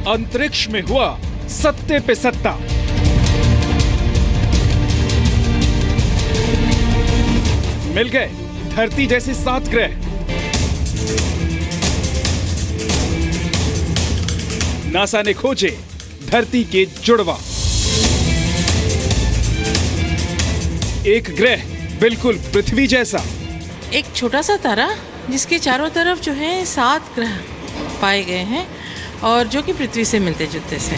अंतरिक्ष में हुआ सत्ते पे सत्ता। मिल गए धरती जैसे 7 ग्रह। नासा ने खोजे धरती के जुड़वा। एक ग्रह बिल्कुल पृथ्वी जैसा। एक छोटा सा तारा जिसके चारों तरफ जो है 7 ग्रह पाए गए हैं और जो कि पृथ्वी से मिलते जुलते से।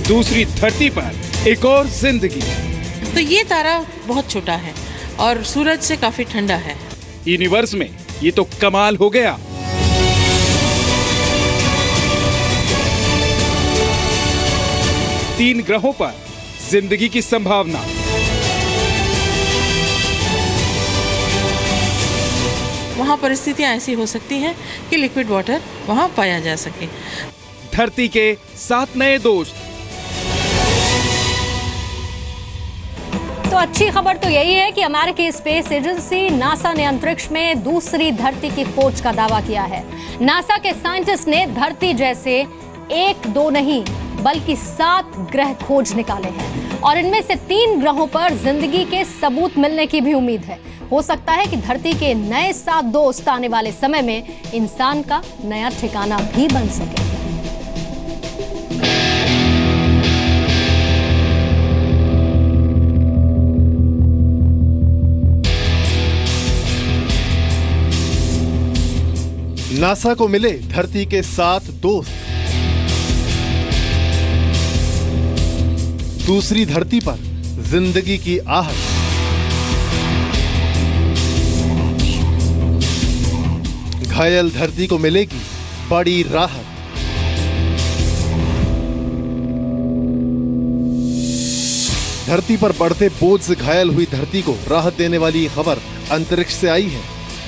दूसरी धरती पर एक और जिंदगी। तो ये तारा बहुत छोटा है और सूरज से काफी ठंडा है। यूनिवर्स में ये तो कमाल हो गया। तीन ग्रहों पर जिंदगी की संभावना। वहाँ परिस्थितियाँ ऐसी हो सकती हैं कि लिक्विड वाटर वहाँ पाया जा सके। धरती के 7 नए दोस्त। तो अच्छी खबर तो यही है कि अमेरिकी स्पेस एजेंसी नासा ने अंतरिक्ष में दूसरी धरती की खोज का दावा किया है। नासा के साइंटिस्ट ने धरती जैसे 1-2 नहीं बल्कि 7 ग्रह खोज निकाले हैं और इनमें से 3 ग्रहों पर जिंदगी के सबूत मिलने की भी उम्मीद है। हो सकता है कि धरती के नए 7 दोस्त आने वाले समय में इंसान का नया ठिकाना भी बन सके। नासा को मिले धरती के 7 दोस्त। दूसरी धरती पर जिंदगी की आहट। घायल धरती को मिलेगी बड़ी राहत। धरती पर बढ़ते बोझ से घायल हुई धरती को राहत देने वाली खबर अंतरिक्ष से आई है,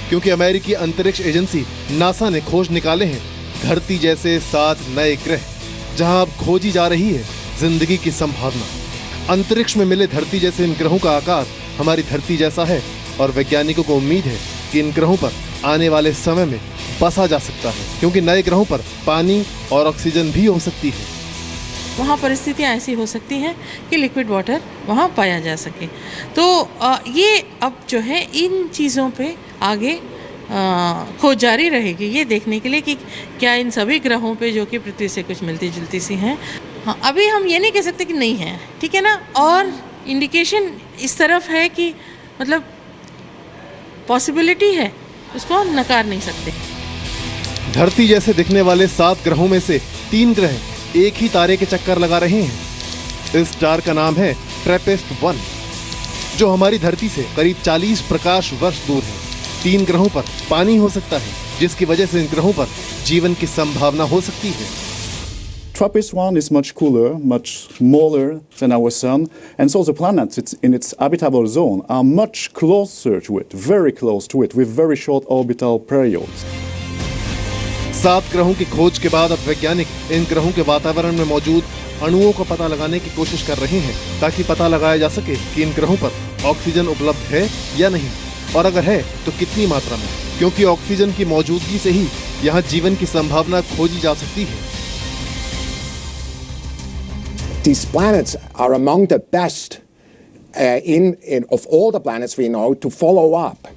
क्योंकि अमेरिकी अंतरिक्ष एजेंसी नासा ने खोज निकाले हैं धरती जैसे 7 नए ग्रह, जहां अब खोजी जा रही है जिंदगी की संभावना। अंतरिक्ष में मिले धरती जैसे इन ग्रहों का आकार हमारी धरती जैसा है और वैज्ञानिकों को उम्मीद है कि इन ग्रहों पर आने वाले समय में बसा जा सकता है, क्योंकि नए ग्रहों पर पानी और ऑक्सीजन भी हो सकती है। वहाँ परिस्थितियाँ ऐसी हो सकती हैं कि लिक्विड वाटर वहाँ पाया जा सके। तो ये अब जो है इन चीज़ों पे आगे खोज जारी रहेगी, ये देखने के लिए कि क्या इन सभी ग्रहों पे जो कि पृथ्वी से कुछ मिलती जुलती सी हैं। हाँ, अभी हम ये नहीं कह सकते कि नहीं है, ठीक है ना। और इंडिकेशन इस तरफ है कि मतलब पॉसिबिलिटी है, उसको नकार नहीं सकते। धरती जैसे दिखने वाले 7 ग्रहों में से 3 ग्रह एक ही तारे के चक्कर लगा रहे हैं। इस स्टार का नाम है ट्रैपिस्ट-1, जो हमारी धरती से करीब 40 प्रकाश वर्ष दूर है। 3 ग्रहों पर पानी हो सकता है, जिसकी वजह से इन ग्रहों पर जीवन की संभावना हो सकती है। TRAPPIST-1 is much cooler, much smaller than our sun, and so the planets in its habitable zone are much closer to it, very close to it, with very short orbital periods. 7 ग्रहों की खोज के बाद अब वैज्ञानिक इन ग्रहों के वातावरण में मौजूद अणुओं का पता लगाने की कोशिश कर रहे हैं, ताकि पता लगाया जा सके कि इन ग्रहों पर ऑक्सीजन उपलब्ध है या नहीं, और अगर है तो कितनी मात्रा में, क्योंकि ऑक्सीजन की मौजूदगी से ही यहाँ जीवन की संभावना खोजी जा सकती है। These planets are among the best of all the planets we know to follow up.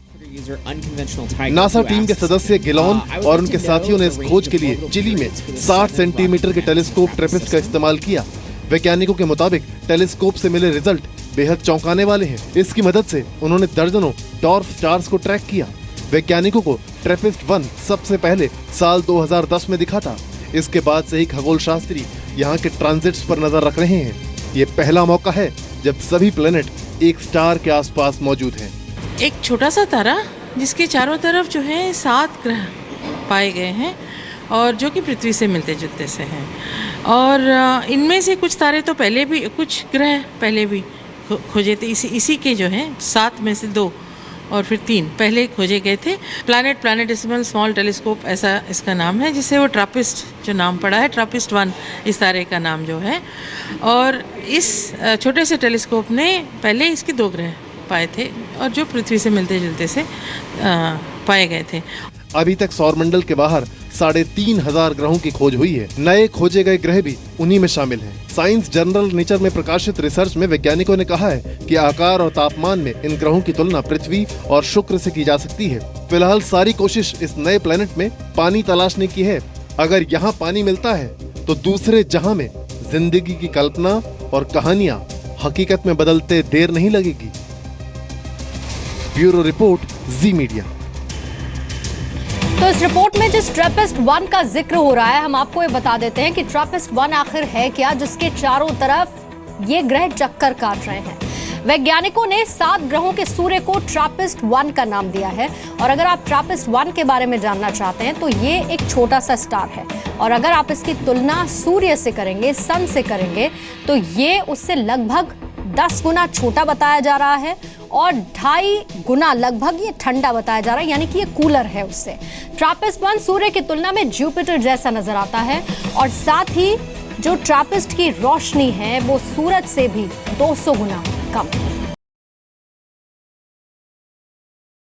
NASA team के सदस्य गिलॉन और उनके साथियों ने इस खोज के लिए चिली में 60 सेंटीमीटर के टेलीस्कोप ट्रैपिस्ट का इस्तेमाल किया। वैज्ञानिकों के मुताबिक टेलीस्कोप से मिले रिजल्ट बेहद चौंकाने वाले हैं। इसकी मदद से उन्होंने दर्जनों डॉर्फ स्टार्स को ट्रैक किया। वैज्ञानिकों को ट्रैपिस्ट-1 सबसे पहले साल 2010 में दिखा था। इसके बाद से ही खगोल शास्त्री यहाँ के ट्रांजिट्स पर नजर रख रहे हैं। ये पहला मौका है जब सभी प्लेनेट एक स्टार के आसपास मौजूद हैं। एक छोटा सा तारा जिसके चारों तरफ जो है 7 ग्रह पाए गए हैं और जो कि पृथ्वी से मिलते जुलते से हैं। और इनमें से कुछ तारे तो पहले भी, कुछ ग्रह पहले भी खोजे थे। इसी के जो हैं 7 में से 2 और फिर 3 पहले खोजे गए थे। प्लैनेटेसिमल स्मॉल टेलीस्कोप ऐसा इसका नाम है, जिससे वो ट्रैपिस्ट जो नाम पड़ा है, ट्रैपिस्ट-1 इस तारे का नाम जो है। और इस छोटे से टेलीस्कोप ने पहले इसके 2 ग्रह पाए थे और जो पृथ्वी से मिलते जुलते से पाए गए थे। अभी तक सौरमंडल के बाहर 3,500 ग्रहों की खोज हुई है। नए खोजे गए ग्रह भी उन्हीं में शामिल हैं। साइंस जर्नल नेचर में प्रकाशित रिसर्च में वैज्ञानिकों ने कहा है कि आकार और तापमान में इन ग्रहों की तुलना पृथ्वी और शुक्र से की जा सकती है। फिलहाल सारी कोशिश इस नए प्लेनेट में पानी तलाशने की है। अगर यहाँ पानी मिलता है तो दूसरे जहां में जिंदगी की कल्पना और कहानियां हकीकत में बदलते देर नहीं लगेगी। ब्यूरो रिपोर्ट, जी मीडिया। तो इस रिपोर्ट में जिस ट्रैपिस्ट-1 का जिक्र हो रहा है, हम आपको ये बता देते हैं कि ट्रैपिस्ट-1 आखिर है क्या, जिसके चारों तरफ ये ग्रह चक्कर काट रहे हैं। वैज्ञानिकों ने 7 ग्रहों के सूर्य को ट्रैपिस्ट-1 का नाम दिया है। और अगर आप ट्रैपिस्ट-1 के बारे में जानना चाहते हैं तो ये एक छोटा सा स्टार है, और अगर आप इसकी तुलना सूर्य से करेंगे, सन से करेंगे, तो ये उससे लगभग 10 गुना छोटा बताया जा रहा है और 2.5 गुना लगभग ये ठंडा बताया जा रहा है, यानी कि ये कूलर है उससे। ट्रैपिस्ट-1 सूर्य की तुलना में जुपिटर जैसा नजर आता है, और साथ ही जो ट्रैपिस्ट की रोशनी है वो सूरज से भी 200 गुना कम है।